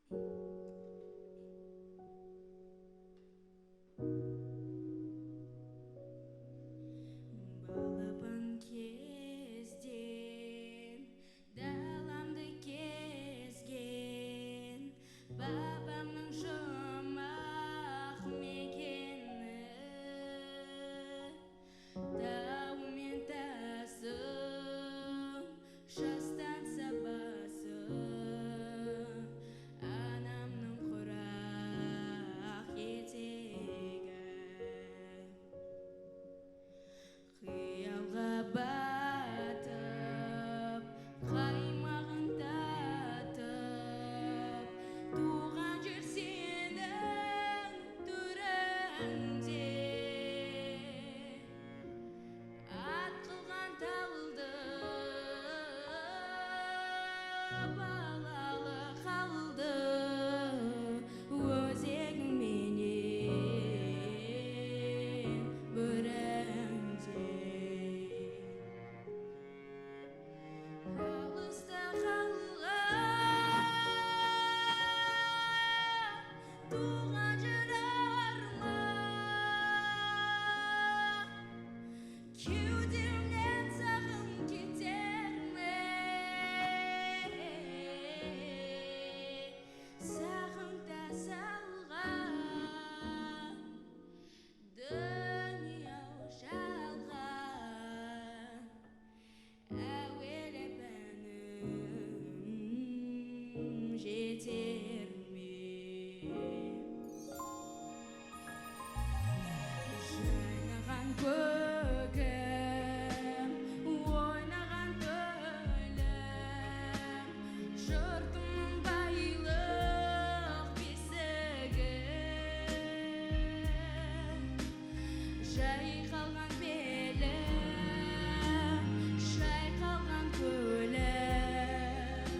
Балапан кезден даламды кезген бабамның жұмақ мекені, тау мен тасым жастан сабасы, анамның құрақ етегі. Қиялға батып, қаймағын татып, туған жер сенің төреңде. Ат қылған талды балалы қалды өзегіңменен бірінде. Алыста қалған туған жер арман, кеудемнен сағым кетер ме? Сағымда салған дүние-ау жалған, әуелеп әнім жетер ме? Жайнаған көгім, ойнаған көлім, жұртымның байлық бесігі. Жайқалған белім, шайқалған көлім,